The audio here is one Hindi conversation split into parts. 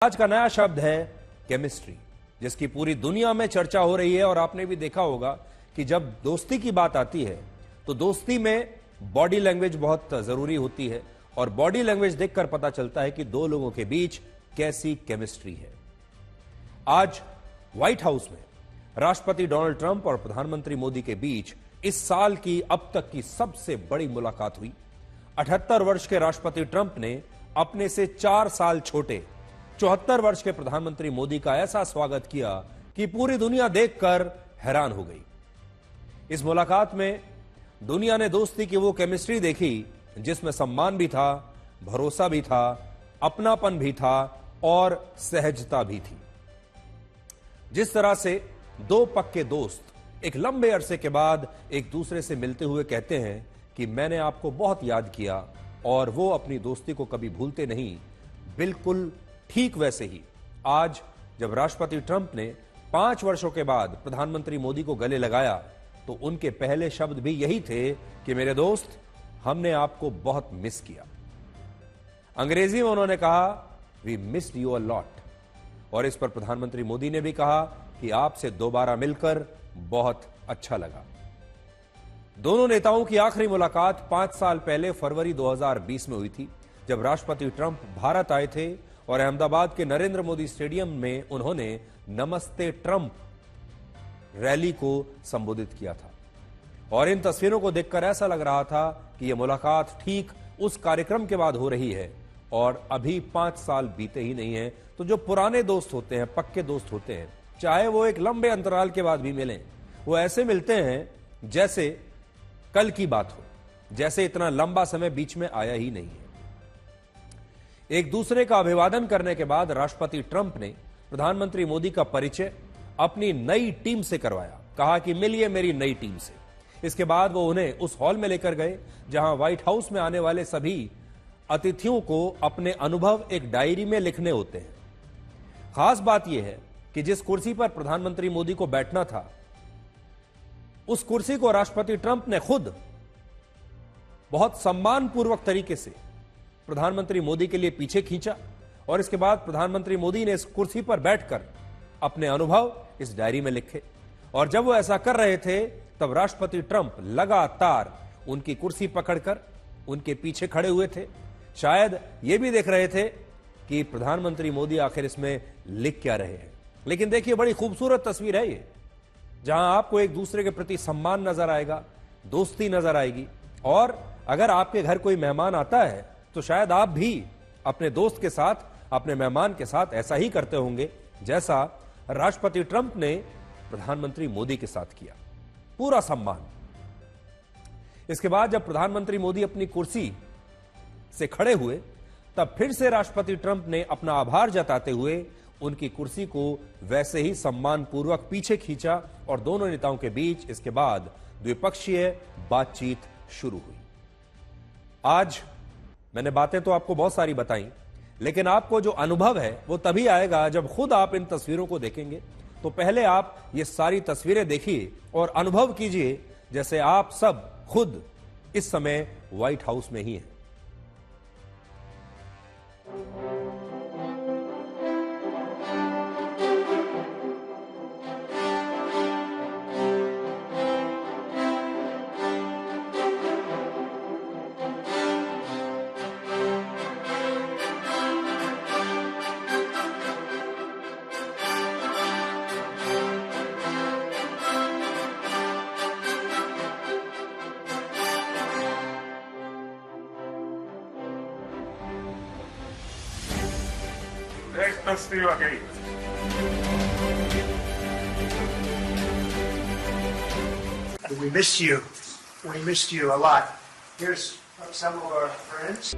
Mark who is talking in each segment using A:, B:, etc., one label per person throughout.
A: आज का नया शब्द है केमिस्ट्री, जिसकी पूरी दुनिया में चर्चा हो रही है। और आपने भी देखा होगा कि जब दोस्ती की बात आती है तो दोस्ती में बॉडी लैंग्वेज बहुत जरूरी होती है और बॉडी लैंग्वेज देखकर पता चलता है कि दो लोगों के बीच कैसी केमिस्ट्री है। आज व्हाइट हाउस में राष्ट्रपति डोनाल्ड ट्रंप और प्रधानमंत्री मोदी के बीच इस साल की अब तक की सबसे बड़ी मुलाकात हुई। 78 वर्ष के राष्ट्रपति ट्रंप ने अपने से 4 साल छोटे 74 वर्ष के प्रधानमंत्री मोदी का ऐसा स्वागत किया कि पूरी दुनिया देखकर हैरान हो गई। इस मुलाकात में दुनिया ने दोस्ती की वो केमिस्ट्री देखी जिसमें सम्मान भी था, भरोसा भी था, अपनापन भी था और सहजता भी थी। जिस तरह से दो पक्के दोस्त एक लंबे अरसे के बाद एक दूसरे से मिलते हुए कहते हैं कि मैंने आपको बहुत याद किया और वो अपनी दोस्ती को कभी भूलते नहीं, बिल्कुल ठीक वैसे ही आज जब राष्ट्रपति ट्रंप ने 5 वर्षों के बाद प्रधानमंत्री मोदी को गले लगाया तो उनके पहले शब्द भी यही थे कि मेरे दोस्त, हमने आपको बहुत मिस किया। अंग्रेजी में उन्होंने कहा we missed you a lot. और इस पर प्रधानमंत्री मोदी ने भी कहा कि आपसे दोबारा मिलकर बहुत अच्छा लगा। दोनों नेताओं की आखिरी मुलाकात 5 साल पहले फरवरी 2020 में हुई थी, जब राष्ट्रपति ट्रंप भारत आए थे और अहमदाबाद के नरेंद्र मोदी स्टेडियम में उन्होंने नमस्ते ट्रंप रैली को संबोधित किया था। और इन तस्वीरों को देखकर ऐसा लग रहा था कि यह मुलाकात ठीक उस कार्यक्रम के बाद हो रही है और अभी 5 साल बीते ही नहीं है। तो जो पुराने दोस्त होते हैं, पक्के दोस्त होते हैं, चाहे वो एक लंबे अंतराल के बाद भी मिलें, वो ऐसे मिलते हैं जैसे कल की बात हो, जैसे इतना लंबा समय बीच में आया ही नहीं है। एक दूसरे का अभिवादन करने के बाद राष्ट्रपति ट्रंप ने प्रधानमंत्री मोदी का परिचय अपनी नई टीम से करवाया। कहा कि मिलिए मेरी नई टीम से। इसके बाद वो उन्हें उस हॉल में लेकर गए जहां व्हाइट हाउस में आने वाले सभी अतिथियों को अपने अनुभव एक डायरी में लिखने होते हैं। खास बात यह है कि जिस कुर्सी पर प्रधानमंत्री मोदी को बैठना था, उस कुर्सी को राष्ट्रपति ट्रंप ने खुद बहुत सम्मानपूर्वक तरीके से प्रधानमंत्री मोदी के लिए पीछे खींचा और इसके बाद प्रधानमंत्री मोदी ने इस कुर्सी पर बैठकर अपने अनुभव इस डायरी में लिखे। और जब वो ऐसा कर रहे थे तब राष्ट्रपति ट्रंप लगातार उनकी कुर्सी पकड़कर उनके पीछे खड़े हुए थे। शायद ये भी देख रहे थे कि प्रधानमंत्री मोदी आखिर इसमें लिख क्या रहे हैं। लेकिन देखिए, बड़ी खूबसूरत तस्वीर है ये, जहां आपको एक दूसरे के प्रति सम्मान नजर आएगा, दोस्ती नजर आएगी। और अगर आपके घर कोई मेहमान आता है तो शायद आप भी अपने दोस्त के साथ, अपने मेहमान के साथ ऐसा ही करते होंगे जैसा राष्ट्रपति ट्रंप ने प्रधानमंत्री मोदी के साथ किया, पूरा सम्मान। इसके बाद जब प्रधानमंत्री मोदी अपनी कुर्सी से खड़े हुए तब फिर से राष्ट्रपति ट्रंप ने अपना आभार जताते हुए उनकी कुर्सी को वैसे ही सम्मानपूर्वक पीछे खींचा और दोनों नेताओं के बीच इसके बाद द्विपक्षीय बातचीत शुरू हुई। आज मैंने बातें तो आपको बहुत सारी बताई, लेकिन आपको जो अनुभव है वो तभी आएगा जब खुद आप इन तस्वीरों को देखेंगे। तो पहले आप ये सारी तस्वीरें देखिए और अनुभव कीजिए जैसे आप सब खुद इस समय व्हाइट हाउस में ही हैं।
B: Let's do again.
C: We missed you. We missed you a lot. Here's some of our friends.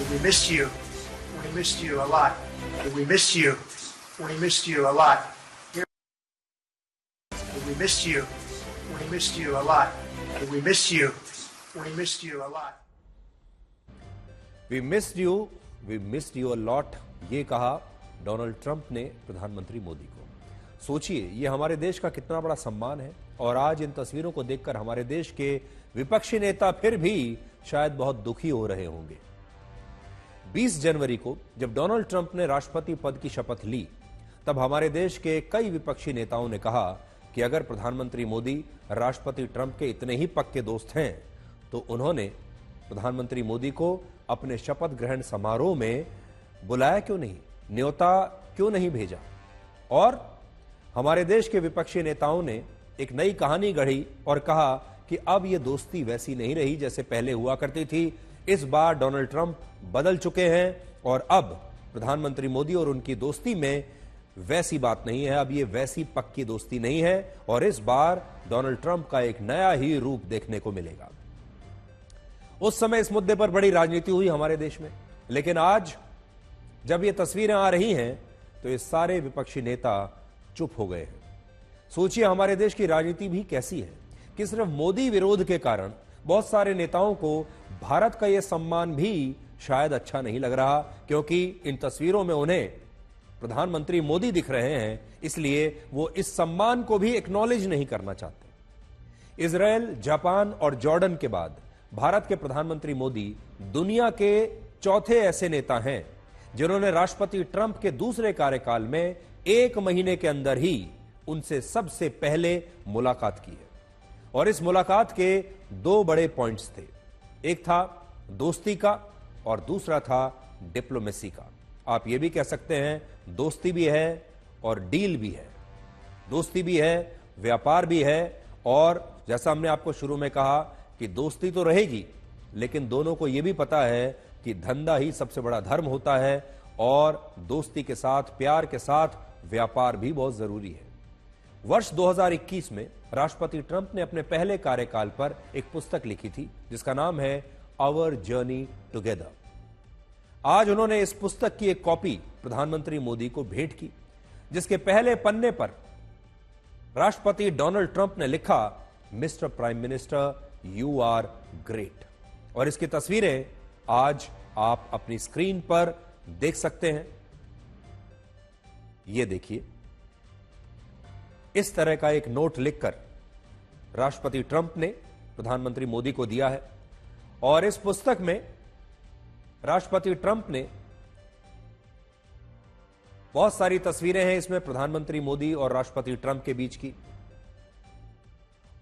C: We missed you. We missed you a lot. We missed you. We missed you a lot. We missed you. We missed you a lot. We missed you. We missed you a lot.
A: We missed you. We missed you a lot. ये कहा डोनाल्ड ट्रंप ने प्रधानमंत्री मोदी को। सोचिए, ये हमारे देश का कितना बड़ा सम्मान है। और आज इन तस्वीरों को देखकर हमारे देश के विपक्षी नेता फिर भी शायद बहुत दुखी हो रहे होंगे। 20 जनवरी को जब डोनाल्ड ट्रंप ने राष्ट्रपति पद की शपथ ली, तब हमारे देश के कई विपक्षी नेताओं ने कहा कि अगर प्रधानमंत्री मोदी राष्ट्रपति ट्रंप के इतने ही पक्के दोस्त हैं, तो उन्होंने प्रधानमंत्री मोदी को अपने शपथ ग्रहण समारोह में बुलाया क्यों नहीं, न्योता क्यों नहीं भेजा। और हमारे देश के विपक्षी नेताओं ने एक नई कहानी गढ़ी और कहा कि अब यह दोस्ती वैसी नहीं रही जैसे पहले हुआ करती थी। इस बार डोनाल्ड ट्रंप बदल चुके हैं और अब प्रधानमंत्री मोदी और उनकी दोस्ती में वैसी बात नहीं है, अब ये वैसी पक्की दोस्ती नहीं है और इस बार डोनाल्ड ट्रंप का एक नया ही रूप देखने को मिलेगा। उस समय इस मुद्दे पर बड़ी राजनीति हुई हमारे देश में, लेकिन आज जब ये तस्वीरें आ रही हैं तो ये सारे विपक्षी नेता चुप हो गए हैं। सोचिए, हमारे देश की राजनीति भी कैसी है कि सिर्फ मोदी विरोध के कारण बहुत सारे नेताओं को भारत का यह सम्मान भी शायद अच्छा नहीं लग रहा, क्योंकि इन तस्वीरों में उन्हें प्रधानमंत्री मोदी दिख रहे हैं, इसलिए वो इस सम्मान को भी एक्नॉलेज नहीं करना चाहते। इजराइल, जापान और जॉर्डन के बाद भारत के प्रधानमंत्री मोदी दुनिया के चौथे ऐसे नेता हैं जिन्होंने राष्ट्रपति ट्रंप के दूसरे कार्यकाल में 1 महीने के अंदर ही उनसे सबसे पहले मुलाकात की है। और इस मुलाकात के 2 बड़े पॉइंट्स थे, एक था दोस्ती का और दूसरा था डिप्लोमेसी का। आप ये भी कह सकते हैं दोस्ती भी है और डील भी है, दोस्ती भी है, व्यापार भी है। और जैसा हमने आपको शुरू में कहा कि दोस्ती तो रहेगी, लेकिन दोनों को यह भी पता है कि धंधा ही सबसे बड़ा धर्म होता है और दोस्ती के साथ, प्यार के साथ व्यापार भी बहुत जरूरी है। वर्ष 2021 में राष्ट्रपति ट्रंप ने अपने पहले कार्यकाल पर एक पुस्तक लिखी थी जिसका नाम है आवर जर्नी टुगेदर। आज उन्होंने इस पुस्तक की एक कॉपी प्रधानमंत्री मोदी को भेंट की, जिसके पहले पन्ने पर राष्ट्रपति डोनाल्ड ट्रंप ने लिखा, mister prime minister, you are great. और इसकी तस्वीरें आज आप अपनी स्क्रीन पर देख सकते हैं। यह देखिए, इस तरह का एक नोट लिखकर राष्ट्रपति ट्रंप ने प्रधानमंत्री मोदी को दिया है। और इस पुस्तक में राष्ट्रपति ट्रंप ने बहुत सारी तस्वीरें हैं इसमें प्रधानमंत्री मोदी और राष्ट्रपति ट्रंप के बीच की।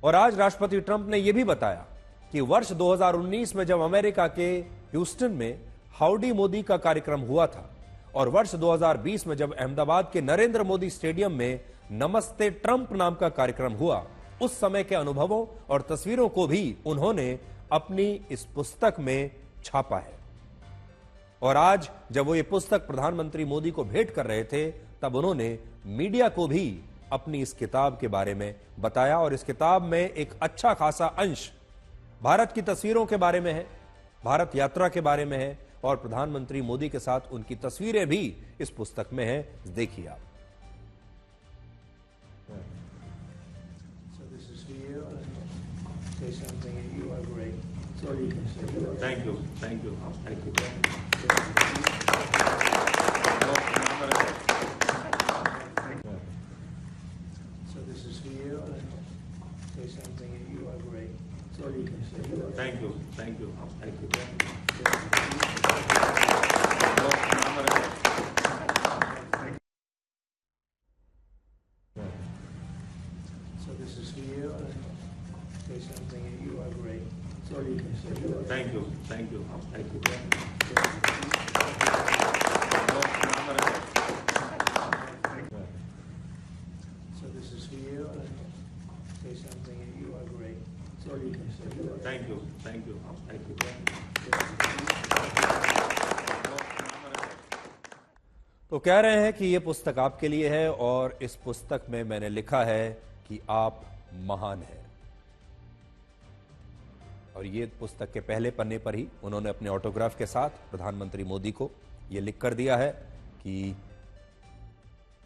A: और आज राष्ट्रपति ट्रंप ने यह भी बताया कि वर्ष 2019 में जब अमेरिका के ह्यूस्टन में हाउडी मोदी का कार्यक्रम हुआ था और वर्ष 2020 में जब अहमदाबाद के नरेंद्र मोदी स्टेडियम में नमस्ते ट्रंप नाम का कार्यक्रम हुआ, उस समय के अनुभवों और तस्वीरों को भी उन्होंने अपनी इस पुस्तक में छापा है। और आज जब वो ये पुस्तक प्रधानमंत्री मोदी को भेंट कर रहे थे, तब उन्होंने मीडिया को भी अपनी इस किताब के बारे में बताया। और इस किताब में एक अच्छा खासा अंश भारत की तस्वीरों के बारे में है, भारत यात्रा के बारे में है और प्रधानमंत्री मोदी के साथ उनकी तस्वीरें भी इस पुस्तक में हैं। देखिए आप।
B: Thank you. Thank you. Thank you.
C: So this is for you. Say something and you are great. That's all you can say.
B: Thank you. Thank you. Thank you.
C: So this is for you. Say something and you are great. That's all you can say.
B: Thank you. Thank you. Thank you.
C: So this is for you. Say something and you are great. That's all you can say.
B: Thank you. Thank you. Thank you.
A: तो कह रहे हैं कि यह पुस्तक आपके लिए है और इस पुस्तक में मैंने लिखा है कि आप महान हैं। और ये पुस्तक के पहले पन्ने पर ही उन्होंने अपने ऑटोग्राफ के साथ प्रधानमंत्री मोदी को ये लिख कर दिया है कि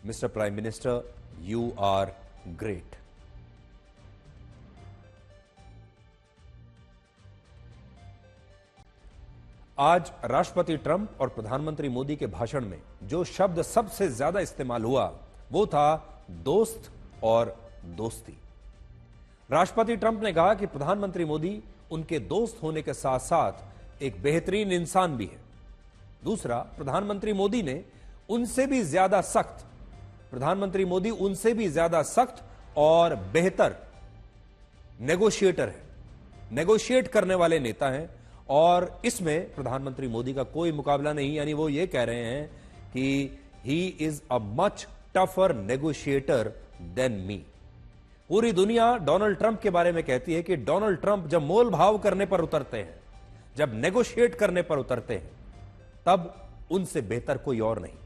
A: mister prime minister, you are great. आज राष्ट्रपति ट्रंप और प्रधानमंत्री मोदी के भाषण में जो शब्द सबसे ज्यादा इस्तेमाल हुआ वो था दोस्त और दोस्ती। राष्ट्रपति ट्रंप ने कहा कि प्रधानमंत्री मोदी उनके दोस्त होने के साथ साथ एक बेहतरीन इंसान भी है। दूसरा, प्रधानमंत्री मोदी ने उनसे भी ज्यादा सख्त प्रधानमंत्री मोदी उनसे भी ज्यादा सख्त और बेहतर नेगोशिएटर है, नेगोशिएट करने वाले नेता हैं और इसमें प्रधानमंत्री मोदी का कोई मुकाबला नहीं। यानी वो ये कह रहे हैं कि he is a much tougher negotiator than me. पूरी दुनिया डोनाल्ड ट्रंप के बारे में कहती है कि डोनाल्ड ट्रंप जब मोल भाव करने पर उतरते हैं, जब नेगोशिएट करने पर उतरते हैं, तब उनसे बेहतर कोई और नहीं।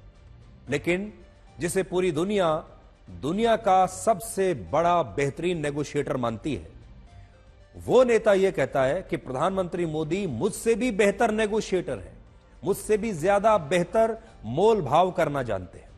A: लेकिन जिसे पूरी दुनिया का सबसे बड़ा बेहतरीन नेगोशिएटर मानती है, वो नेता यह कहता है कि प्रधानमंत्री मोदी मुझसे भी बेहतर नेगोशिएटर है, मुझसे भी ज्यादा बेहतर मोल भाव करना जानते हैं।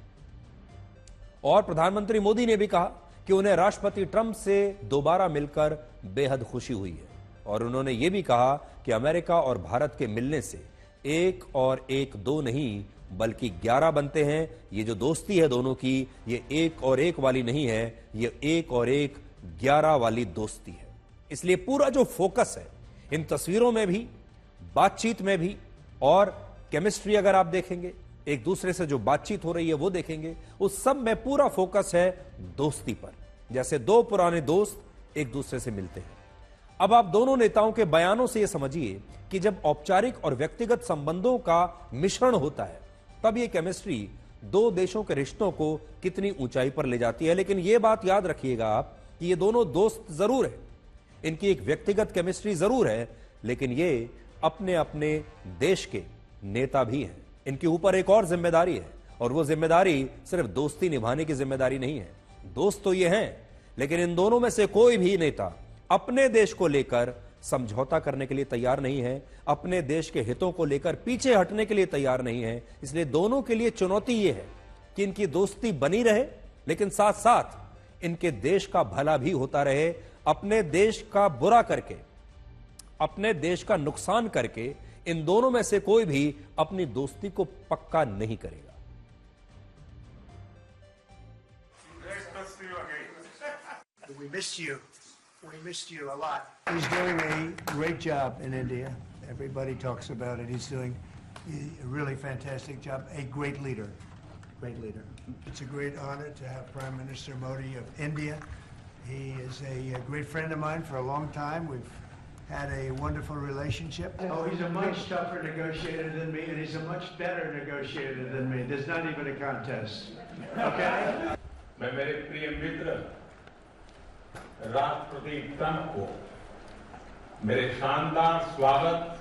A: और प्रधानमंत्री मोदी ने भी कहा कि उन्हें राष्ट्रपति ट्रंप से दोबारा मिलकर बेहद खुशी हुई है और उन्होंने यह भी कहा कि अमेरिका और भारत के मिलने से 1 और 1 2 नहीं बल्कि 11 बनते हैं। ये जो दोस्ती है दोनों की, ये 1 और 1 वाली नहीं है, ये 1 और 1 11 वाली दोस्ती है। इसलिए पूरा जो फोकस है इन तस्वीरों में भी, बातचीत में भी और केमिस्ट्री अगर आप देखेंगे, एक दूसरे से जो बातचीत हो रही है वो देखेंगे, उस सब में पूरा फोकस है दोस्ती पर। जैसे दो पुराने दोस्त एक दूसरे से मिलते हैं। अब आप दोनों नेताओं के बयानों से यह समझिए कि जब औपचारिक और व्यक्तिगत संबंधों का मिश्रण होता है तब यह केमिस्ट्री दो देशों के रिश्तों को कितनी ऊंचाई पर ले जाती है। लेकिन यह बात याद रखिएगा आप कि ये दोनों दोस्त जरूर है, इनकी एक व्यक्तिगत केमिस्ट्री जरूर है, लेकिन ये अपने अपने देश के नेता भी हैं। इनके ऊपर एक और जिम्मेदारी है और वो जिम्मेदारी सिर्फ दोस्ती निभाने की जिम्मेदारी नहीं है। दोस्त तो ये हैं, लेकिन इन दोनों में से कोई भी नेता अपने देश को लेकर समझौता करने के लिए तैयार नहीं है, अपने देश के हितों को लेकर पीछे हटने के लिए तैयार नहीं है। इसलिए दोनों के लिए चुनौती यह है कि इनकी दोस्ती बनी रहे, लेकिन साथ साथ इनके देश का भला भी होता रहे। अपने देश का बुरा करके, अपने देश का नुकसान करके इन दोनों में से कोई भी अपनी दोस्ती को पक्का नहीं करेगा।
C: We missed you. We missed you a lot. He's doing a great job in India. Everybody talks about it. He's doing a really fantastic job. A great leader. Great leader. It's a great honor to have Prime Minister Modi of India. He is a great friend of mine for a long time. We've had a wonderful relationship. Oh, he's a much tougher negotiator than me, and he's a much better negotiator than me. There's not even a contest. Okay?
B: मैं मेरे प्रिय मित्र राष्ट्रपति ट्रंप को मेरे शानदार स्वागत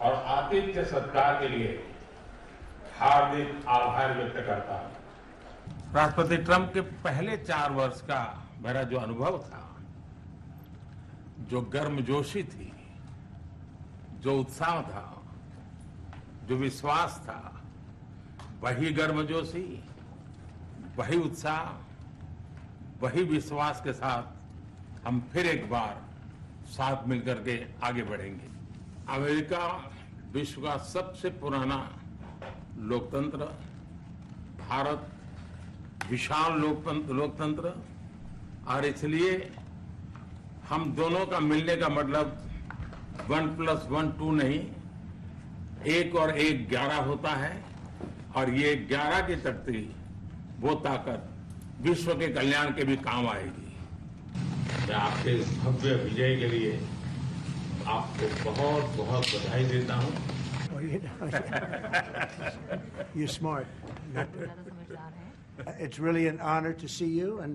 B: और आतिथ्य सत्कार के लिए हार्दिक आभार व्यक्त करता हूं। राष्ट्रपति ट्रंप के पहले 4 वर्ष का मेरा जो अनुभव था, जो गर्मजोशी थी, जो उत्साह था, जो विश्वास था, वही गर्मजोशी, वही उत्साह, वही विश्वास के साथ हम फिर एक बार साथ मिलकर के आगे बढ़ेंगे। अमेरिका विश्व का सबसे पुराना लोकतंत्र, भारत विशाल लोकतंत्र, और इसलिए हम दोनों का मिलने का मतलब 1 + 1 2 नहीं, 1 और 1 11 होता है। और ये 11 की तख्ती, वो ताकत विश्व के कल्याण के भी काम आएगी। मैं आपके इस भव्य विजय के लिए आपको बहुत बहुत बधाई देता हूं।
C: You're smart. It's really an honor to see you, and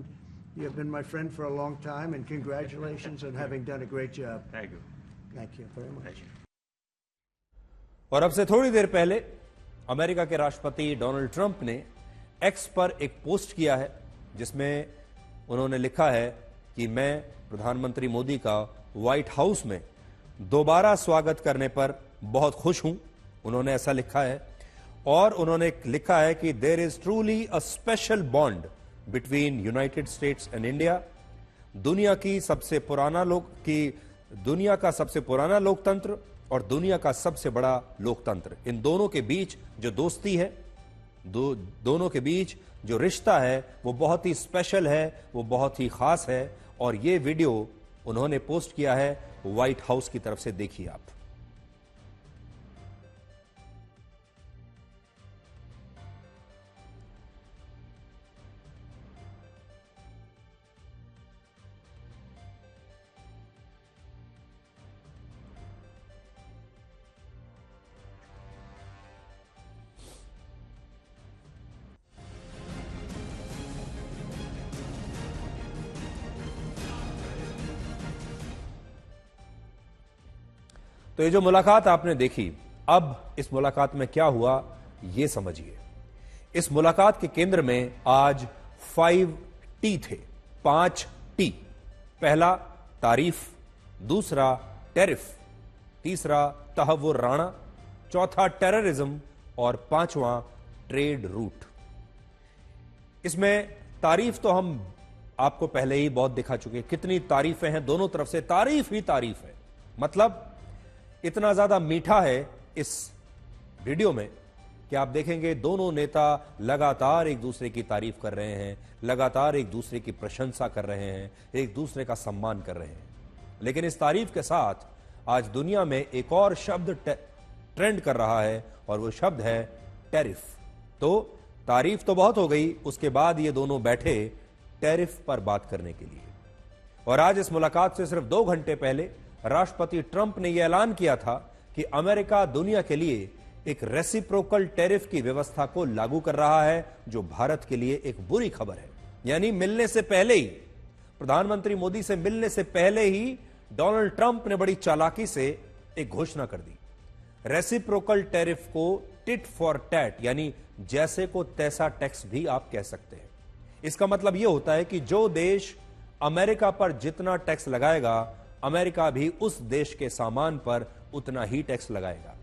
C: you have been my friend for a long time, and congratulations on having done a great job.
B: Thank you.
C: Thank you very much.
A: और अब से थोड़ी देर पहले अमेरिका के राष्ट्रपति डोनाल्ड ट्रंप ने एक्स पर एक पोस्ट किया है जिसमें उन्होंने लिखा है कि मैं प्रधानमंत्री मोदी का व्हाइट हाउस में दोबारा स्वागत करने पर बहुत खुश हूं, उन्होंने ऐसा लिखा है। और उन्होंने लिखा है कि there is truly a special bond between United States and India. दुनिया का सबसे पुराना लोकतंत्र और दुनिया का सबसे बड़ा लोकतंत्र, इन दोनों के बीच जो दोस्ती है, दोनों के बीच जो रिश्ता है, वो बहुत ही स्पेशल है, वो बहुत ही खास है। और ये वीडियो उन्होंने पोस्ट किया है व्हाइट हाउस की तरफ से, देखिए आप। तो ये जो मुलाकात आपने देखी, अब इस मुलाकात में क्या हुआ ये समझिए। इस मुलाकात के केंद्र में आज 5T थे, 5T। पहला तारीफ, दूसरा टैरिफ, तीसरा तहव्वुर राणा, चौथा टेररिज्म और पांचवां ट्रेड रूट। इसमें तारीफ तो हम आपको पहले ही बहुत दिखा चुके, कितनी तारीफें हैं दोनों तरफ से, तारीफ ही तारीफ है। मतलब इतना ज्यादा मीठा है इस वीडियो में कि आप देखेंगे दोनों नेता लगातार एक दूसरे की तारीफ कर रहे हैं, लगातार एक दूसरे की प्रशंसा कर रहे हैं, एक दूसरे का सम्मान कर रहे हैं। लेकिन इस तारीफ के साथ आज दुनिया में एक और शब्द ट्रेंड कर रहा है और वो शब्द है टैरिफ। तो तारीफ तो बहुत हो गई, उसके बाद ये दोनों बैठे टैरिफ पर बात करने के लिए। और आज इस मुलाकात से सिर्फ 2 घंटे पहले राष्ट्रपति ट्रंप ने यह ऐलान किया था कि अमेरिका दुनिया के लिए एक रेसिप्रोकल टैरिफ की व्यवस्था को लागू कर रहा है, जो भारत के लिए एक बुरी खबर है। यानी मिलने से पहले ही, प्रधानमंत्री मोदी से मिलने से पहले ही डोनाल्ड ट्रंप ने बड़ी चालाकी से एक घोषणा कर दी। रेसिप्रोकल टैरिफ को टिट फॉर टैट, यानी जैसे को तैसा टैक्स भी आप कह सकते हैं। इसका मतलब यह होता है कि जो देश अमेरिका पर जितना टैक्स लगाएगा, अमेरिका भी उस देश के सामान पर उतना ही टैक्स लगाएगा।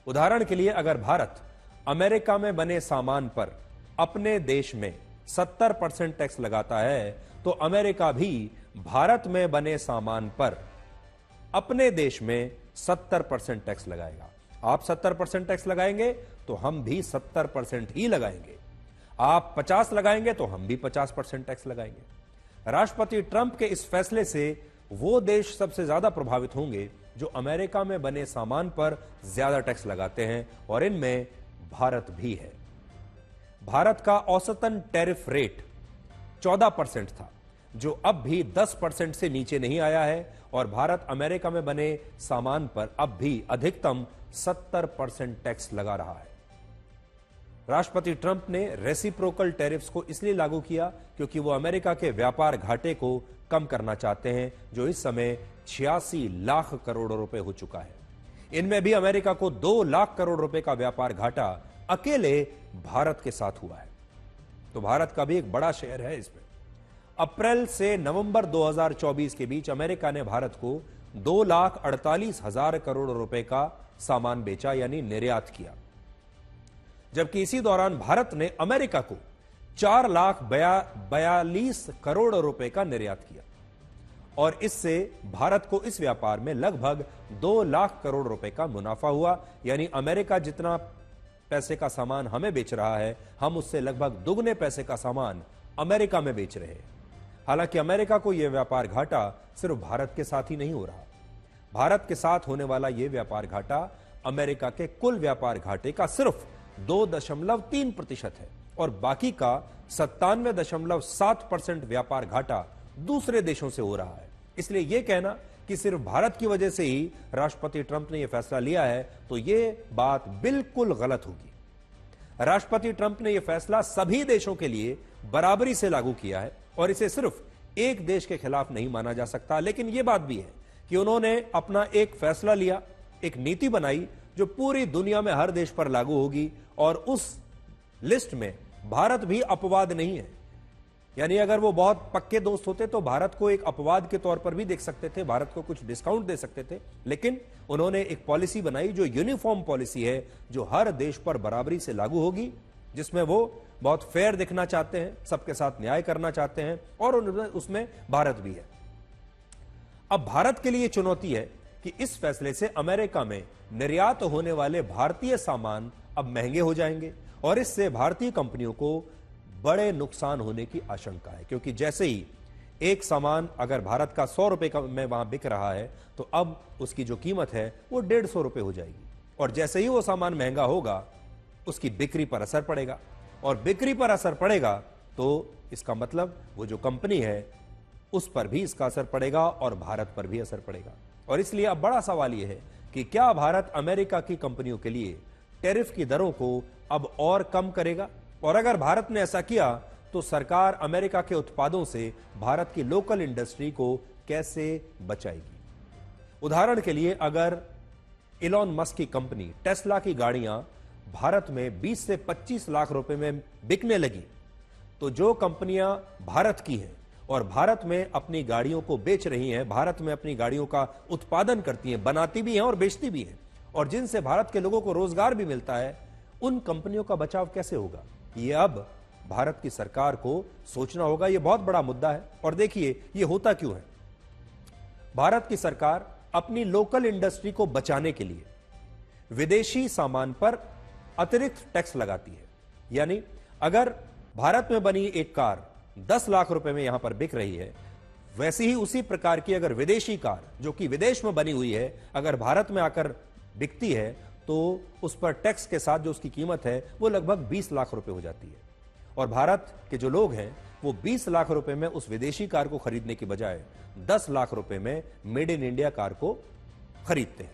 A: उदाहरण के लिए, अगर भारत अमेरिका में बने सामान पर अपने देश में 70% टैक्स लगाता है, तो अमेरिका भी भारत में बने सामान पर अपने देश में 70% टैक्स लगाएगा। आप 70% टैक्स लगाएंगे तो हम भी 70% ही लगाएंगे। आप 50 लगाएंगे तो हम भी 50% टैक्स लगाएंगे। राष्ट्रपति ट्रंप के इस फैसले से वो देश सबसे ज्यादा प्रभावित होंगे जो अमेरिका में बने सामान पर ज्यादा टैक्स लगाते हैं, और इनमें भारत भी है। भारत का औसतन टैरिफ रेट 14% था, जो अब भी 10% से नीचे नहीं आया है, और भारत अमेरिका में बने सामान पर अब भी अधिकतम 70% टैक्स लगा रहा है। राष्ट्रपति ट्रंप ने रेसिप्रोकल टैरिफ्स को इसलिए लागू किया क्योंकि वो अमेरिका के व्यापार घाटे को कम करना चाहते हैं, जो इस समय 86 लाख करोड़ रुपए हो चुका है। इनमें भी अमेरिका को 2 लाख करोड़ रुपए का व्यापार घाटा अकेले भारत के साथ हुआ है। तो भारत का भी एक बड़ा शेयर है इसमें। अप्रैल से नवंबर 2024 के बीच अमेरिका ने भारत को 2,48,000 करोड़ रुपए का सामान बेचा, यानी निर्यात किया, जबकि इसी दौरान भारत ने अमेरिका को 4,42,000 करोड़ रुपए का निर्यात किया, और इससे भारत को इस व्यापार में लगभग 2 लाख करोड़ रुपए का मुनाफा हुआ। यानी अमेरिका जितना पैसे का सामान हमें बेच रहा है, हम उससे लगभग दुगने पैसे का सामान अमेरिका में बेच रहे हैं। हालांकि अमेरिका को यह व्यापार घाटा सिर्फ भारत के साथ ही नहीं हो रहा। भारत के साथ होने वाला यह व्यापार घाटा अमेरिका के कुल व्यापार घाटे का सिर्फ 2.3% है, और बाकी का 97.7% व्यापार घाटा दूसरे देशों से हो रहा है। इसलिए यह कहना कि सिर्फ भारत की वजह से ही राष्ट्रपति ट्रंप ने यह फैसला लिया है, तो यह बात बिल्कुल गलत होगी। राष्ट्रपति ट्रंप ने यह फैसला सभी देशों के लिए बराबरी से लागू किया है, और इसे सिर्फ एक देश के खिलाफ नहीं माना जा सकता। लेकिन यह बात भी है कि उन्होंने अपना एक फैसला लिया, एक नीति बनाई जो पूरी दुनिया में हर देश पर लागू होगी, और उस लिस्ट में भारत भी अपवाद नहीं है। यानी अगर वो बहुत पक्के दोस्त होते तो भारत को एक अपवाद के तौर पर भी देख सकते थे, भारत को कुछ डिस्काउंट दे सकते थे, लेकिन उन्होंने एक पॉलिसी बनाई जो यूनिफॉर्म पॉलिसी है, जो हर देश पर बराबरी से लागू होगी, जिसमें वो बहुत फेयर दिखना चाहते हैं, सबके साथ न्याय करना चाहते हैं, और उसमें भारत भी है। अब भारत के लिए चुनौती है कि इस फैसले से अमेरिका में निर्यात होने वाले भारतीय सामान अब महंगे हो जाएंगे और इससे भारतीय कंपनियों को बड़े नुकसान होने की आशंका है, क्योंकि जैसे ही एक सामान अगर भारत का 100 रुपए में वहां बिक रहा है तो अब उसकी जो कीमत है वो 150 रुपए हो जाएगी, और जैसे ही वो सामान महंगा होगा उसकी बिक्री पर असर पड़ेगा, और बिक्री पर असर पड़ेगा तो इसका मतलब वो जो कंपनी है उस पर भी इसका असर पड़ेगा और भारत पर भी असर पड़ेगा। और इसलिए अब बड़ा सवाल यह है कि क्या भारत अमेरिका की कंपनियों के लिए टैरिफ की दरों को अब और कम करेगा, और अगर भारत ने ऐसा किया तो सरकार अमेरिका के उत्पादों से भारत की लोकल इंडस्ट्री को कैसे बचाएगी। उदाहरण के लिए अगर इलॉन मस्क की कंपनी टेस्ला की गाड़ियां भारत में 20 से 25 लाख रुपए में बिकने लगी, तो जो कंपनियां भारत की हैं और भारत में अपनी गाड़ियों को बेच रही हैं, भारत में अपनी गाड़ियों का उत्पादन करती हैं, बनाती भी हैं और बेचती भी हैं, और जिनसे भारत के लोगों को रोजगार भी मिलता है, उन कंपनियों का बचाव कैसे होगा, ये अब भारत की सरकार को सोचना होगा। यह बहुत बड़ा मुद्दा है। और देखिए ये होता क्यों है। भारत की सरकार अपनी लोकल इंडस्ट्री को बचाने के लिए विदेशी सामान पर अतिरिक्त टैक्स लगाती है। यानी अगर भारत में बनी एक कार 10 लाख रुपए में यहां पर बिक रही है, वैसी ही उसी प्रकार की अगर विदेशी कार जो कि विदेश में बनी हुई है अगर भारत में आकर बिकती है तो उस पर टैक्स के साथ जो उसकी कीमत है वो लगभग 20 लाख रुपए हो जाती है, और भारत के जो लोग हैं वो 20 लाख रुपए में उस विदेशी कार को खरीदने की बजाय 10 लाख रुपए में मेड इन इंडिया कार को खरीदते हैं।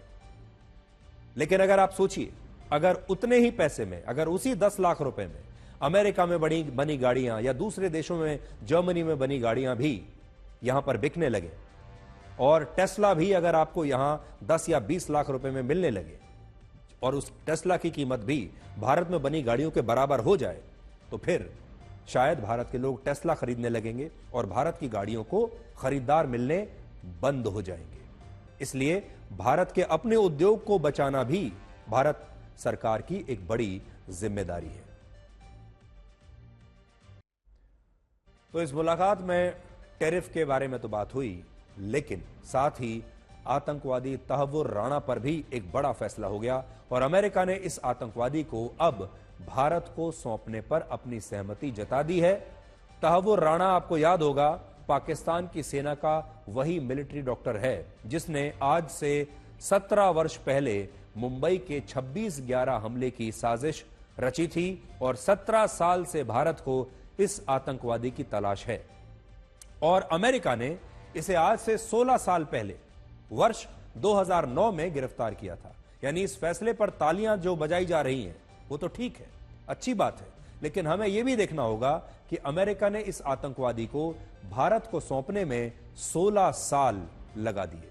A: लेकिन अगर आप सोचिए, अगर उतने ही पैसे में, अगर उसी 10 लाख रुपए में अमेरिका में बनी गाड़ियां या दूसरे देशों में जर्मनी में बनी गाड़ियां भी यहां पर बिकने लगे, और टेस्ला भी अगर आपको यहां 10 या 20 लाख रुपए में मिलने लगे, और उस टेस्ला की कीमत भी भारत में बनी गाड़ियों के बराबर हो जाए, तो फिर शायद भारत के लोग टेस्ला खरीदने लगेंगे और भारत की गाड़ियों को खरीदार मिलने बंद हो जाएंगे। इसलिए भारत के अपने उद्योग को बचाना भी भारत सरकार की एक बड़ी जिम्मेदारी है। तो इस मुलाकात में टैरिफ के बारे में तो बात हुई, लेकिन साथ ही आतंकवादी तहव्वुर राणा पर भी एक बड़ा फैसला हो गया, और अमेरिका ने इस आतंकवादी को अब भारत को सौंपने पर अपनी सहमति जता दी है। तहव्वुर राणा, आपको याद होगा, पाकिस्तान की सेना का वही मिलिट्री डॉक्टर है जिसने आज से 17 वर्ष पहले मुंबई के 26/11 हमले की साजिश रची थी, और 17 साल से भारत को इस आतंकवादी की तलाश है। और अमेरिका ने इसे आज से 16 साल पहले वर्ष 2009 में गिरफ्तार किया था। यानी इस फैसले पर तालियां जो बजाई जा रही हैं वो तो ठीक है, अच्छी बात है, लेकिन हमें यह भी देखना होगा कि अमेरिका ने इस आतंकवादी को भारत को सौंपने में 16 साल लगा दिए।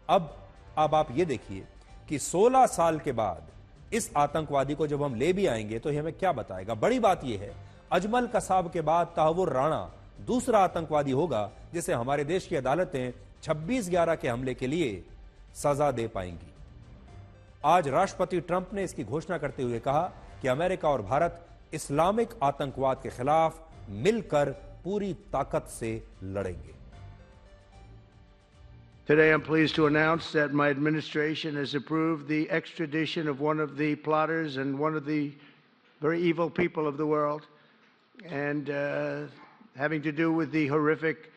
A: अब आप ये देखिए कि 16 साल के बाद इस आतंकवादी को जब हम ले भी आएंगे तो हमें क्या बताएगा। बड़ी बात यह है, अजमल कसाब के बाद तहव्वुर राणा दूसरा आतंकवादी होगा जिसे हमारे देश की अदालतें 26/11 के हमले के लिए सजा दे पाएंगी। आज राष्ट्रपति ट्रंप ने इसकी घोषणा करते हुए कहा कि अमेरिका और भारत इस्लामिक आतंकवाद के खिलाफ मिलकर पूरी ताकत से लड़ेंगे।
C: Today, I'm pleased to announce that my administration has approved the extradition of one of the plotters and one of the very evil people of the world, and having to do with the horrific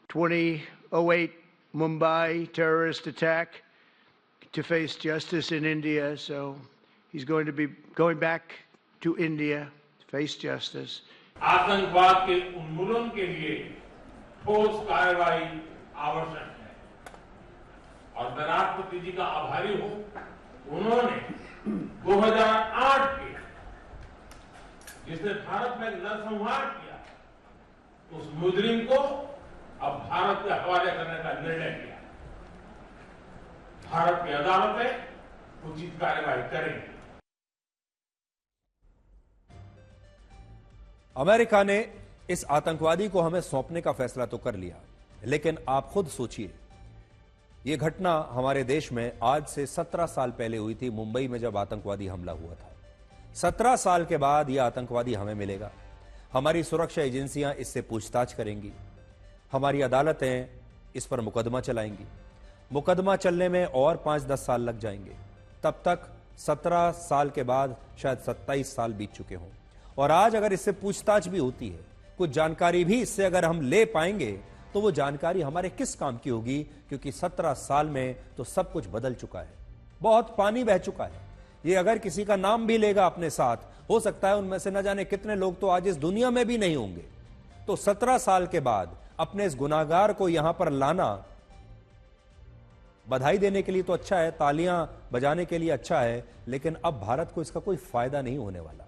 C: 2008 Mumbai terrorist attack, to face justice in India. So he's going to be going back to India to face justice.
B: आतंकवाद के उन्मूलन के लिए ठोस कार्रवाई आवश्यक है, और मैं राष्ट्रपति जी का आभारी हूं। उन्होंने 2008 के जिसने भारत में नरसंहार किया, उस मुजरिम को अब भारत के हवाले करने का निर्णय किया। भारत की अदालतें उचित कार्रवाई करेंगी।
A: अमेरिका ने इस आतंकवादी को हमें सौंपने का फैसला तो कर लिया, लेकिन आप खुद सोचिए, यह घटना हमारे देश में आज से 17 साल पहले हुई थी, मुंबई में जब आतंकवादी हमला हुआ था। 17 साल के बाद यह आतंकवादी हमें मिलेगा, हमारी सुरक्षा एजेंसियां इससे पूछताछ करेंगी, हमारी अदालतें इस पर मुकदमा चलाएंगी। मुकदमा चलने में और 5-10 साल लग जाएंगे, तब तक 17 साल के बाद शायद 27 साल बीत चुके हों। और आज अगर इससे पूछताछ भी होती है, कुछ जानकारी भी इससे अगर हम ले पाएंगे, तो वो जानकारी हमारे किस काम की होगी, क्योंकि 17 साल में तो सब कुछ बदल चुका है, बहुत पानी बह चुका है। ये अगर किसी का नाम भी लेगा अपने साथ, हो सकता है उनमें से न जाने कितने लोग तो आज इस दुनिया में भी नहीं होंगे। तो 17 साल के बाद अपने इस गुनाहगार को यहां पर लाना बधाई देने के लिए तो अच्छा है, तालियां बजाने के लिए अच्छा है, लेकिन अब भारत को इसका कोई फायदा नहीं होने वाला।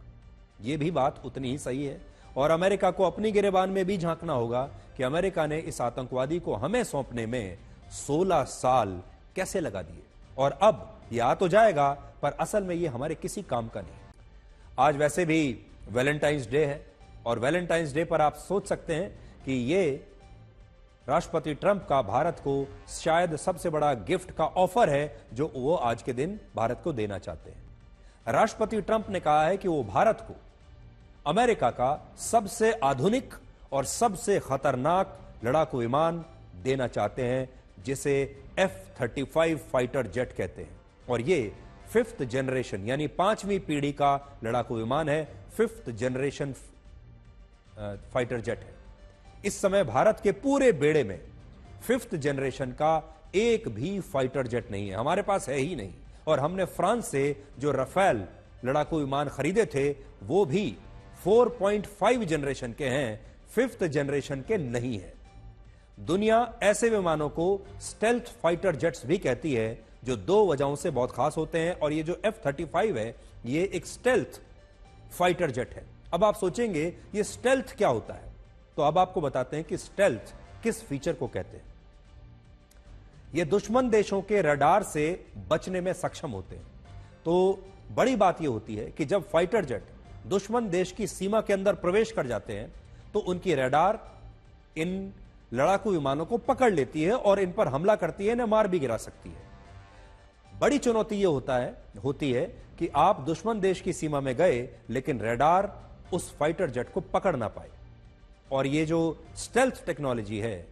A: यह भी बात उतनी ही सही है। और अमेरिका को अपनी गिरेबान में भी झांकना होगा कि अमेरिका ने इस आतंकवादी को हमें सौंपने में 16 साल कैसे लगा दिए। और अब यह आ तो जाएगा, पर असल में यह हमारे किसी काम का नहीं। आज वैसे भी वैलेंटाइंस डे है, और वैलेंटाइंस डे पर आप सोच सकते हैं कि यह राष्ट्रपति ट्रंप का भारत को शायद सबसे बड़ा गिफ्ट का ऑफर है जो वो आज के दिन भारत को देना चाहते हैं। राष्ट्रपति ट्रंप ने कहा है कि वो भारत को अमेरिका का सबसे आधुनिक और सबसे खतरनाक लड़ाकू विमान देना चाहते हैं, जिसे F-35 फाइटर जेट कहते हैं। और ये 5th जनरेशन यानी 5वीं पीढ़ी का लड़ाकू विमान है, 5th जनरेशन फाइटर जेट है। इस समय भारत के पूरे बेड़े में 5th जनरेशन का एक भी फाइटर जेट नहीं है, हमारे पास है ही नहीं। और हमने फ्रांस से जो राफेल लड़ाकू विमान खरीदे थे, वो भी 4.5 जनरेशन के हैं, 5th जनरेशन के नहीं है। दुनिया ऐसे विमानों को स्टेल्थ फाइटर जेट्स भी कहती है, जो 2 वजहों से बहुत खास होते हैं। और ये जो F-35 है, ये एक स्टेल्थ फाइटर जेट है। अब आप सोचेंगे ये स्टेल्थ क्या होता है, तो अब आपको बताते हैं कि स्टेल्थ किस फीचर को कहते हैं। ये दुश्मन देशों के रडार से बचने में सक्षम होते हैं। तो बड़ी बात यह होती है कि जब फाइटर जेट दुश्मन देश की सीमा के अंदर प्रवेश कर जाते हैं, तो उनकी रडार इन लड़ाकू विमानों को पकड़ लेती है और इन पर हमला करती है, इन्हें मार भी गिरा सकती है। बड़ी चुनौती यह होती है कि आप दुश्मन देश की सीमा में गए, लेकिन रडार उस फाइटर जेट को पकड़ ना पाए। और ये जो स्टेल्थ टेक्नोलॉजी है,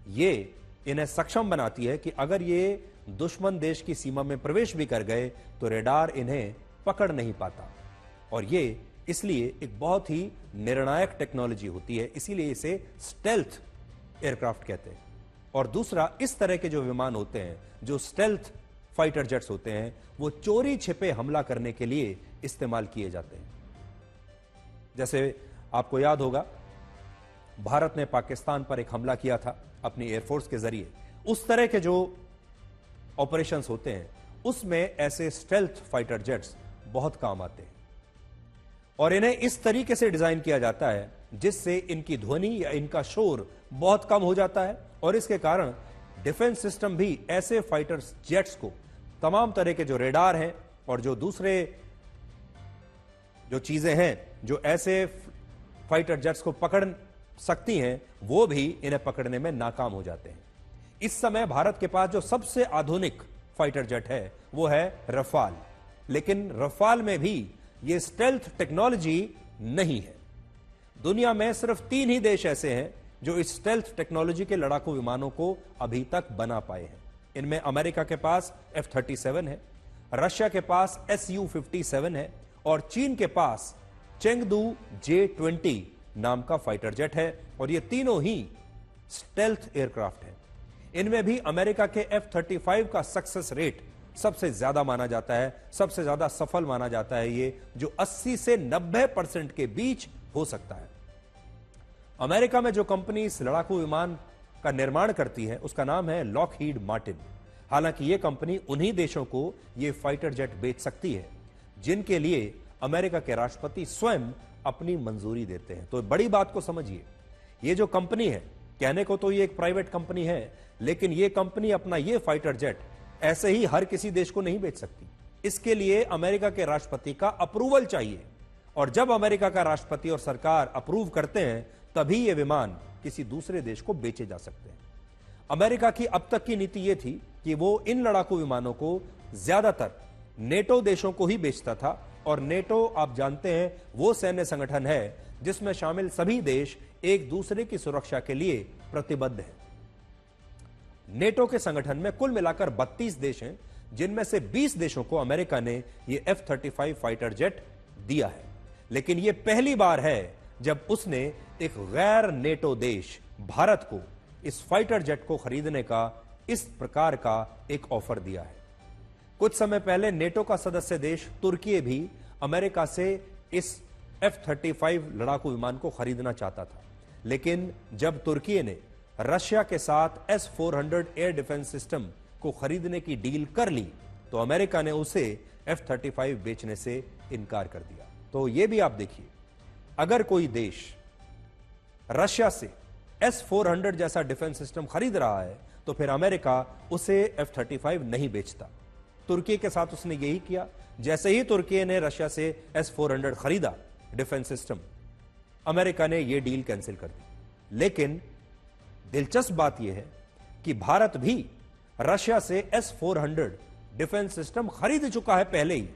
A: ये इन्हें सक्षम बनाती है कि अगर ये दुश्मन देश की सीमा में प्रवेश भी कर गए, तो रडार इन्हें पकड़ नहीं पाता। और ये इसलिए एक बहुत ही निर्णायक टेक्नोलॉजी होती है, इसीलिए इसे स्टेल्थ एयरक्राफ्ट कहते हैं। और दूसरा, इस तरह के जो विमान होते हैं, जो स्टेल्थ फाइटर जेट्स होते हैं, वो चोरी छिपे हमला करने के लिए इस्तेमाल किए जाते हैं। जैसे आपको याद होगा, भारत ने पाकिस्तान पर एक हमला किया था अपनी एयरफोर्स के जरिए। उस तरह के जो ऑपरेशंस होते हैं, उसमें ऐसे स्टेल्थ फाइटर जेट्स बहुत काम आते हैं। और इन्हें इस तरीके से डिजाइन किया जाता है जिससे इनकी ध्वनि या इनका शोर बहुत कम हो जाता है। और इसके कारण डिफेंस सिस्टम भी ऐसे फाइटर जेट्स को तमाम तरह के जो रेडार हैं और जो दूसरे जो चीजें हैं जो ऐसे फाइटर जेट्स को पकड़ सकती हैं, वो भी इन्हें पकड़ने में नाकाम हो जाते हैं। इस समय भारत के पास जो सबसे आधुनिक फाइटर जेट है, वो है रफाल। लेकिन रफाल में भी ये स्टेल्थ टेक्नोलॉजी नहीं है। दुनिया में सिर्फ 3 ही देश ऐसे हैं जो इस स्टेल्थ टेक्नोलॉजी के लड़ाकू विमानों को अभी तक बना पाए हैं। इनमें अमेरिका के पास F-37 है, रशिया के पास Su-57 है, और चीन के पास चेंगदू J-20 नाम का फाइटर जेट है। और ये तीनों ही स्टेल्थ एयरक्राफ्ट हैं। इनमें भी अमेरिका के F-35 का सक्सेस रेट सबसे ज्यादा माना जाता है, सबसे ज्यादा सफल माना जाता है ये, जो 80 से 90% के बीच हो सकता है। अमेरिका में जो कंपनी इस लड़ाकू विमान का निर्माण करती है, उसका नाम है लॉकहीड मार्टिन। हालांकि यह कंपनी उन्हीं देशों को यह फाइटर जेट बेच सकती है जिनके लिए अमेरिका के राष्ट्रपति स्वयं अपनी मंजूरी देते हैं। तो बड़ी बात को समझिए, ये जो कंपनी है, कहने को तो ये एक प्राइवेट कंपनी है, लेकिन ये कंपनी अपना ये फाइटर जेट ऐसे ही हर किसी देश को नहीं बेच सकती। इसके लिए अमेरिका के राष्ट्रपति का अप्रूवल चाहिए। और जब अमेरिका का राष्ट्रपति और सरकार अप्रूव करते हैं, तभी ये विमान किसी दूसरे देश को बेचे जा सकते हैं। अमेरिका की अब तक की नीति यह थी कि वो इन लड़ाकू विमानों को ज्यादातर नेटो देशों को ही बेचता था, और नेटो आप जानते हैं वो सैन्य संगठन है जिसमें शामिल सभी देश एक दूसरे की सुरक्षा के लिए प्रतिबद्ध हैं। नेटो के संगठन में कुल मिलाकर 32 देश हैं, जिनमें से 20 देशों को अमेरिका ने ये F-35 फाइटर जेट दिया है। लेकिन यह पहली बार है जब उसने एक गैर नेटो देश भारत को इस फाइटर जेट को खरीदने का इस प्रकार का एक ऑफर दिया है। कुछ समय पहले नेटो का सदस्य देश तुर्की भी अमेरिका से इस F-35 लड़ाकू विमान को खरीदना चाहता था, लेकिन जब तुर्की ने रशिया के साथ S-400 एयर डिफेंस सिस्टम को खरीदने की डील कर ली, तो अमेरिका ने उसे F-35 बेचने से इनकार कर दिया। तो यह भी आप देखिए, अगर कोई देश रशिया से S-400 जैसा डिफेंस सिस्टम खरीद रहा है तो फिर अमेरिका उसे F-35 नहीं बेचता। तुर्की के साथ उसने यही किया। जैसे ही तुर्की ने रशिया से S-400 खरीदा डिफेंस सिस्टम, अमेरिका ने यह डील कैंसिल कर दी। लेकिन दिलचस्प बात यह है कि भारत भी रशिया से S-400 डिफेंस सिस्टम खरीद चुका है पहले ही।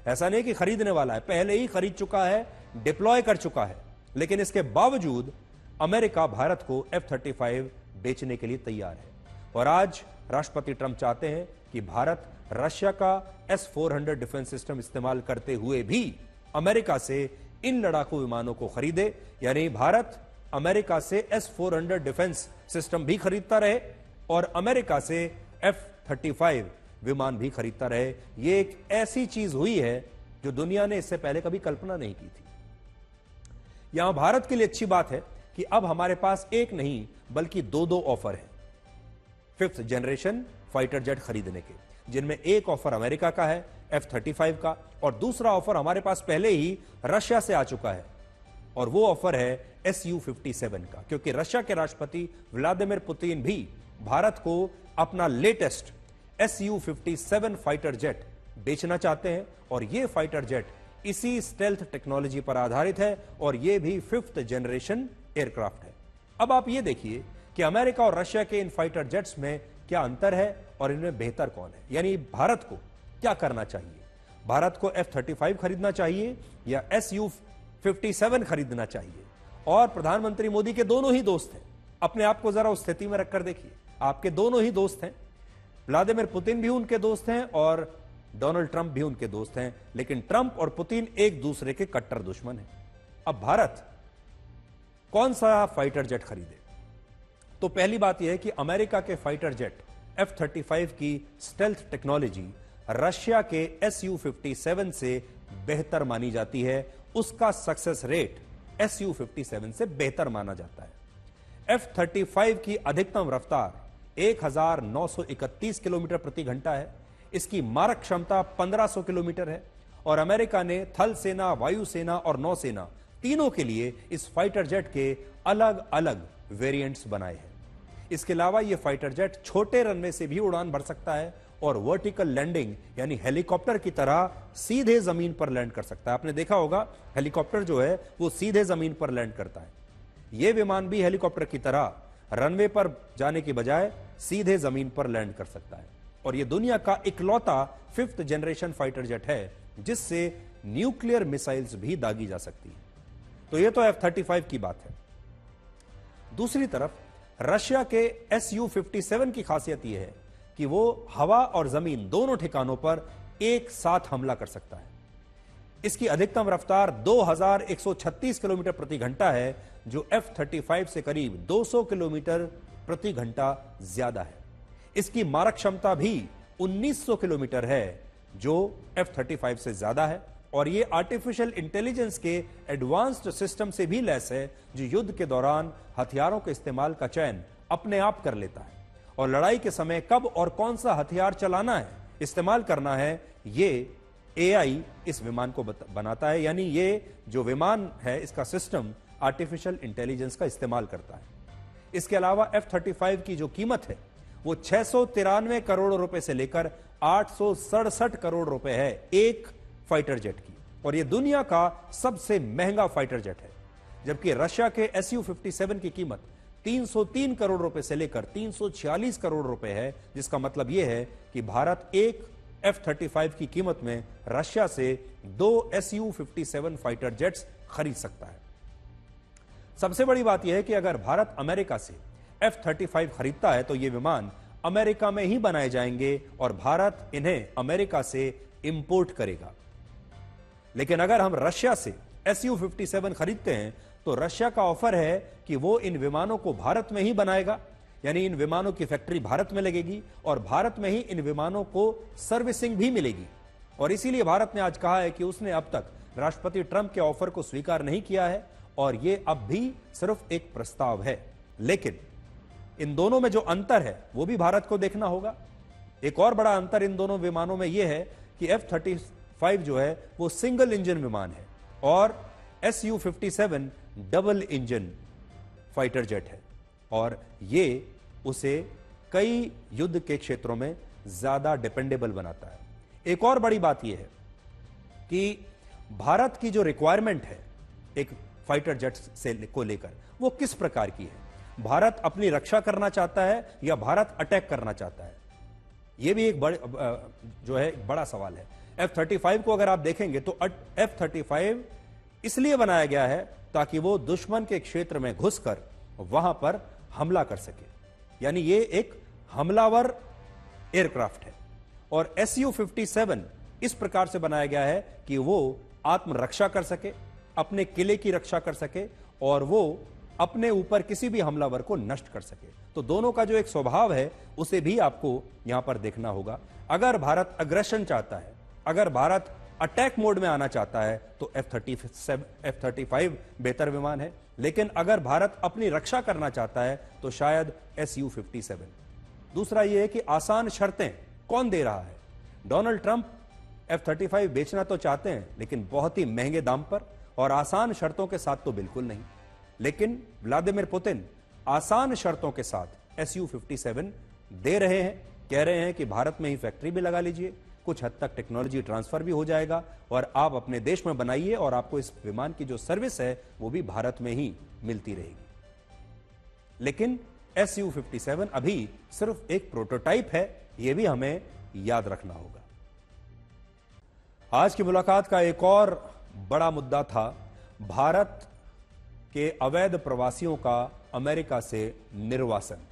A: ऐसा नहीं कि खरीदने वाला है, पहले ही खरीद चुका है, डिप्लॉय कर चुका है। लेकिन इसके बावजूद अमेरिका भारत को F-35 बेचने के लिए तैयार है। और आज राष्ट्रपति ट्रंप चाहते हैं कि भारत रशिया का S-400 डिफेंस सिस्टम इस्तेमाल करते हुए भी अमेरिका से इन लड़ाकू विमानों को खरीदे, यानी भारत अमेरिका से S-400 डिफेंस सिस्टम भी खरीदता रहे और अमेरिका से F-35 विमान भी खरीदता रहे। यह एक ऐसी चीज हुई है जो दुनिया ने इससे पहले कभी कल्पना नहीं की थी। यहां भारत के लिए अच्छी बात है कि अब हमारे पास एक नहीं बल्कि दो ऑफर है 5th जनरेशन फाइटर जेट खरीदने के, जिनमें एक ऑफर अमेरिका का है F-35 का, और दूसरा ऑफर हमारे पास पहले ही रशिया से आ चुका है, और वो ऑफर है Su-57 का। क्योंकि रशिया के राष्ट्रपति व्लादिमीर पुतिन भी भारत को अपना लेटेस्ट Su-57 फाइटर जेट बेचना चाहते हैं, और यह फाइटर जेट इसी स्टेल्थ टेक्नोलॉजी पर आधारित है, और यह भी 5th जनरेशन एयरक्राफ्ट है। अब आप यह देखिए कि अमेरिका और रशिया के इन फाइटर जेट्स में क्या अंतर है और इनमें बेहतर कौन है, यानी भारत को क्या करना चाहिए। भारत को F-35 खरीदना चाहिए या Su-57 खरीदना चाहिए। और प्रधानमंत्री मोदी के दोनों ही दोस्त हैं। अपने आप को जरा उस स्थिति में रखकर देखिए, आपके दोनों ही दोस्त हैं। व्लादिमीर पुतिन भी उनके दोस्त हैं और डोनाल्ड ट्रंप भी उनके दोस्त हैं, लेकिन ट्रंप और पुतिन एक दूसरे के कट्टर दुश्मन हैं। अब भारत कौन सा फाइटर जेट खरीदे? तो पहली बात यह है कि अमेरिका के फाइटर जेट F-35 की स्टेल्थ टेक्नोलॉजी रशिया के Su-57 से बेहतर मानी जाती है। उसका सक्सेस रेट Su-57 से बेहतर माना जाता है। F-35 की अधिकतम रफ्तार 1931 किलोमीटर प्रति घंटा है। इसकी मारक क्षमता 1500 किलोमीटर है, और अमेरिका ने थल सेना, वायुसेना और नौसेना तीनों के लिए इस फाइटर जेट के अलग अलग वेरिएंट्स बनाए हैं। इसके अलावा यह फाइटर जेट छोटे रनवे से भी उड़ान भर सकता है और वर्टिकल लैंडिंग यानी हेलीकॉप्टर की तरह सीधे जमीन पर लैंड कर सकता है। आपने देखा होगा हेलीकॉप्टर जो है वो सीधे जमीन पर लैंड करता है। यह विमान भी हेलीकॉप्टर की तरह रनवे पर जाने की बजाय सीधे जमीन पर लैंड कर सकता है, और यह दुनिया का इकलौता 5th जनरेशन फाइटर जेट है जिससे न्यूक्लियर मिसाइल्स भी दागी जा सकती है। तो यह तो F-35 की बात है। दूसरी तरफ रशिया के Su-57 की खासियत यह है कि वो हवा और जमीन दोनों ठिकानों पर एक साथ हमला कर सकता है। इसकी अधिकतम रफ्तार 2136 किलोमीटर प्रति घंटा है, जो F-35 से करीब 200 किलोमीटर प्रति घंटा ज्यादा है। इसकी मारक क्षमता भी 1900 किलोमीटर है, जो F-35 से ज्यादा है, और यह आर्टिफिशियल इंटेलिजेंस के एडवांस्ड सिस्टम से भी लैस है, जो युद्ध के दौरान हथियारों के इस्तेमाल का चयन अपने आप कर लेता है, और लड़ाई के समय कब और कौन सा हथियार चलाना है, इस्तेमाल करना है, ये AI इस विमान को बनाता है। यानी ये जो विमान है इसका सिस्टम आर्टिफिशियल इंटेलिजेंस का इस्तेमाल करता है। इसके अलावा F-35 की जो कीमत है वो 693 करोड़ रुपए से लेकर 867 करोड़ रुपए है एक फाइटर जेट की, और यह दुनिया का सबसे महंगा फाइटर जेट है, जबकि रशिया के Su-57 की कीमत 303 करोड़ रुपए से लेकर 346 करोड़ रुपए है, जिसका मतलब यह है कि भारत एक F-35 की कीमत में रशिया से 2 Su-57 फाइटर जेट्स खरीद सकता है। सबसे बड़ी बात यह है कि अगर भारत अमेरिका से F-35 खरीदता है तो ये विमान अमेरिका में ही बनाए जाएंगे और भारत इन्हें अमेरिका से इंपोर्ट करेगा। लेकिन अगर हम रशिया से Su-57 खरीदते हैं तो रशिया का ऑफर है कि वो इन विमानों को भारत में ही बनाएगा, यानी इन विमानों की फैक्ट्री भारत में लगेगी और भारत में ही इन विमानों को सर्विसिंग भी मिलेगी। और इसीलिए भारत ने आज कहा है कि उसने अब तक राष्ट्रपति ट्रंप के ऑफर को स्वीकार नहीं किया है और यह अब भी सिर्फ एक प्रस्ताव है। लेकिन इन दोनों में जो अंतर है वो भी भारत को देखना होगा। एक और बड़ा अंतर इन दोनों विमानों में यह है कि F-35 जो है वो सिंगल इंजन विमान है और Su-57 double engine fighter jet है और ये उसे कई युद्ध के क्षेत्रों में ज्यादा डिपेंडेबल बनाता है। एक और बड़ी बात यह है कि भारत की जो रिक्वायरमेंट है एक फाइटर जेट से को लेकर वो किस प्रकार की है। भारत अपनी रक्षा करना चाहता है या भारत अटैक करना चाहता है, यह भी एक जो है बड़ा सवाल है। F-35 को अगर आप देखेंगे तो F-35 इसलिए बनाया गया है ताकि वो दुश्मन के क्षेत्र में घुसकर वहां पर हमला कर सके, यानी ये एक हमलावर एयरक्राफ्ट है। और Su-57 इस प्रकार से बनाया गया है कि वो आत्मरक्षा कर सके, अपने किले की रक्षा कर सके और वो अपने ऊपर किसी भी हमलावर को नष्ट कर सके। तो दोनों का जो एक स्वभाव है उसे भी आपको यहां पर देखना होगा। अगर भारत अग्रेशन चाहता है, अगर भारत अटैक मोड में आना चाहता है तो F-35 बेहतर विमान है, लेकिन अगर भारत अपनी रक्षा करना चाहता है तो शायद Su-57। दूसरा यह है कि आसान शर्तें कौन दे रहा है। डोनाल्ड ट्रंप F-35 बेचना तो चाहते हैं लेकिन बहुत ही महंगे दाम पर और आसान शर्तों के साथ तो बिल्कुल नहीं। लेकिन व्लादिमीर पुतिन आसान शर्तों के साथ Su-57 दे रहे हैं, कह रहे हैं कि भारत में ही फैक्ट्री भी लगा लीजिए, कुछ हद तक टेक्नोलॉजी ट्रांसफर भी हो जाएगा और आप अपने देश में बनाइए और आपको इस विमान की जो सर्विस है वो भी भारत में ही मिलती रहेगी। लेकिन Su-57 अभी सिर्फ एक प्रोटोटाइप है, यह भी हमें याद रखना होगा। आज की मुलाकात का एक और बड़ा मुद्दा था भारत के अवैध प्रवासियों का अमेरिका से निर्वासन।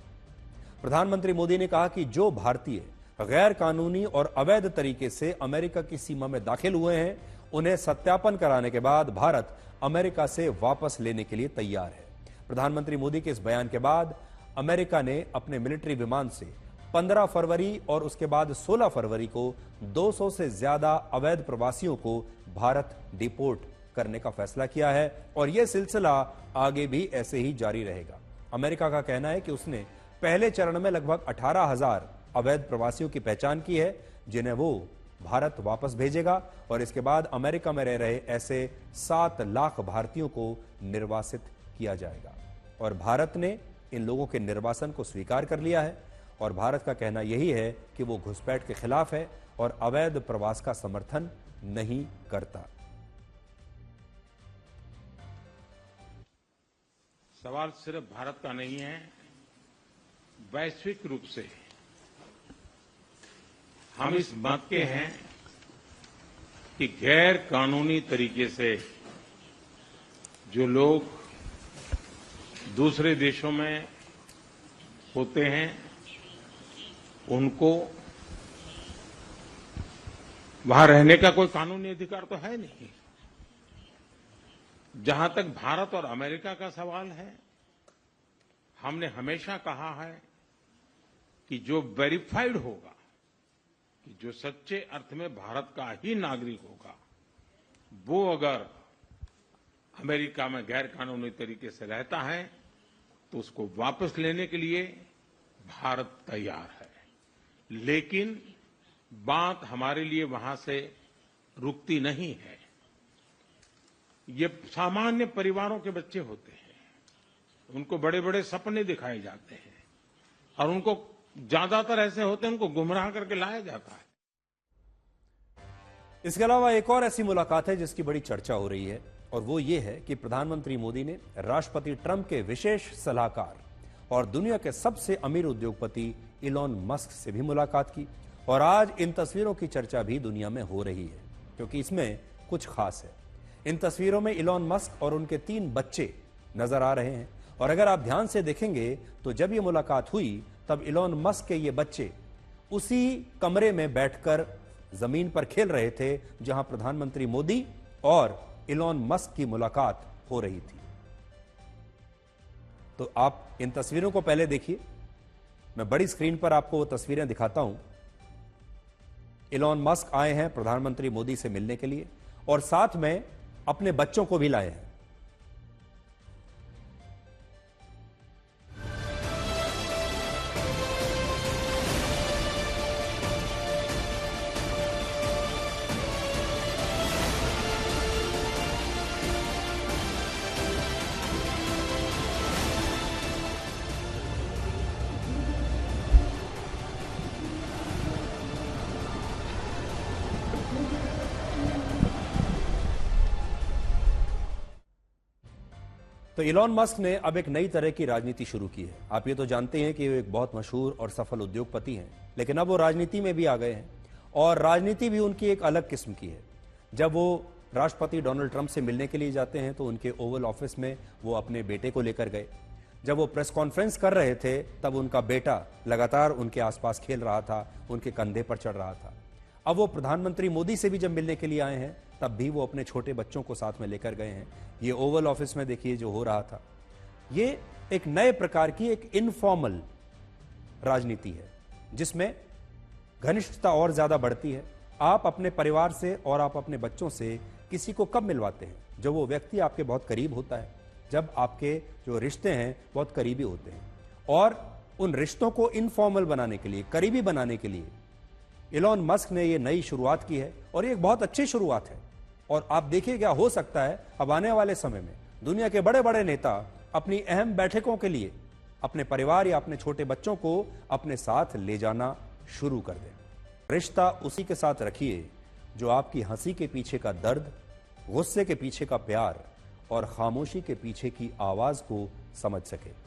A: प्रधानमंत्री मोदी ने कहा कि जो भारतीय गैर कानूनी और अवैध तरीके से अमेरिका की सीमा में दाखिल हुए हैं उन्हें सत्यापन कराने के बाद भारत अमेरिका से वापस लेने के लिए तैयार है। प्रधानमंत्री मोदी के इस बयान के बाद अमेरिका ने अपने मिलिट्री विमान से 15 फरवरी और उसके बाद 16 फरवरी को 200 से ज्यादा अवैध प्रवासियों को भारत डिपोर्ट करने का फैसला किया है और यह सिलसिला आगे भी ऐसे ही जारी रहेगा। अमेरिका का कहना है कि उसने पहले चरण में लगभग 18,000 अवैध प्रवासियों की पहचान की है जिन्हें वो भारत वापस भेजेगा और इसके बाद अमेरिका में रह रहे ऐसे 7 लाख भारतीयों को निर्वासित किया जाएगा। और भारत ने इन लोगों के निर्वासन को स्वीकार कर लिया है और भारत का कहना यही है कि वो घुसपैठ के खिलाफ है और अवैध प्रवास का समर्थन नहीं करता।
B: सवाल सिर्फ भारत का नहीं है, वैश्विक रूप से हम इस मत के हैं कि गैर कानूनी तरीके से जो लोग दूसरे देशों में होते हैं उनको वहां रहने का कोई कानूनी अधिकार तो है नहीं। जहां तक भारत और अमेरिका का सवाल है, हमने हमेशा कहा है कि जो वेरीफाइड होगा, कि जो सच्चे अर्थ में भारत का ही नागरिक होगा, वो अगर अमेरिका में गैर कानूनी तरीके से रहता है तो उसको वापस लेने के लिए भारत तैयार है। लेकिन बात हमारे लिए वहां से रुकती नहीं है। ये सामान्य परिवारों के बच्चे होते हैं, उनको बड़े बड़े सपने दिखाए जाते हैं और उनको ज्यादातर ऐसे होते हैं उनको गुमराह करके लाया जाता है।
A: इसके अलावा एक और ऐसी मुलाकात है जिसकी बड़ी चर्चा हो रही है और वो ये है कि प्रधानमंत्री मोदी ने राष्ट्रपति ट्रंप के विशेष सलाहकार और दुनिया के सबसे अमीर उद्योगपति इलॉन मस्क से भी मुलाकात की। और आज इन तस्वीरों की चर्चा भी दुनिया में हो रही है क्योंकि इसमें कुछ खास है। इन तस्वीरों में इलॉन मस्क और उनके 3 बच्चे नजर आ रहे हैं और अगर आप ध्यान से देखेंगे तो जब ये मुलाकात हुई तब इलॉन मस्क के ये बच्चे उसी कमरे में बैठकर जमीन पर खेल रहे थे जहां प्रधानमंत्री मोदी और इलॉन मस्क की मुलाकात हो रही थी। तो आप इन तस्वीरों को पहले देखिए, मैं बड़ी स्क्रीन पर आपको वो तस्वीरें दिखाता हूं। इलॉन मस्क आए हैं प्रधानमंत्री मोदी से मिलने के लिए और साथ में अपने बच्चों को भी लाए हैं। तो इलॉन मस्क ने अब एक नई तरह की राजनीति शुरू की है। आप ये तो जानते हैं कि वो एक बहुत मशहूर और सफल उद्योगपति हैं, लेकिन अब वो राजनीति में भी आ गए हैं और राजनीति भी उनकी एक अलग किस्म की है। जब वो राष्ट्रपति डोनाल्ड ट्रंप से मिलने के लिए जाते हैं तो उनके ओवल ऑफिस में वो अपने बेटे को लेकर गए। जब वो प्रेस कॉन्फ्रेंस कर रहे थे तब उनका बेटा लगातार उनके आसपास खेल रहा था, उनके कंधे पर चढ़ रहा था। अब वो प्रधानमंत्री मोदी से भी जब मिलने के लिए आए हैं तब भी वो अपने छोटे बच्चों को साथ में लेकर गए हैं। ये ओवल ऑफिस में देखिए जो हो रहा था, ये एक नए प्रकार की एक इनफॉर्मल राजनीति है जिसमें घनिष्ठता और ज्यादा बढ़ती है। आप अपने परिवार से और आप अपने बच्चों से किसी को कब मिलवाते हैं? जब वो व्यक्ति आपके बहुत करीब होता है, जब आपके जो रिश्ते हैं बहुत करीबी होते हैं। और उन रिश्तों को इनफॉर्मल बनाने के लिए, करीबी बनाने के लिए इलॉन मस्क ने ये नई शुरुआत की है और ये एक बहुत अच्छी शुरुआत है। और आप देखिए क्या हो सकता है अब आने वाले समय में दुनिया के बड़े बड़े नेता अपनी अहम बैठकों के लिए अपने परिवार या अपने छोटे बच्चों को अपने साथ ले जाना शुरू कर दें। रिश्ता उसी के साथ रखिए जो आपकी हंसी के पीछे का दर्द, गुस्से के पीछे का प्यार और खामोशी के पीछे की आवाज को समझ सके।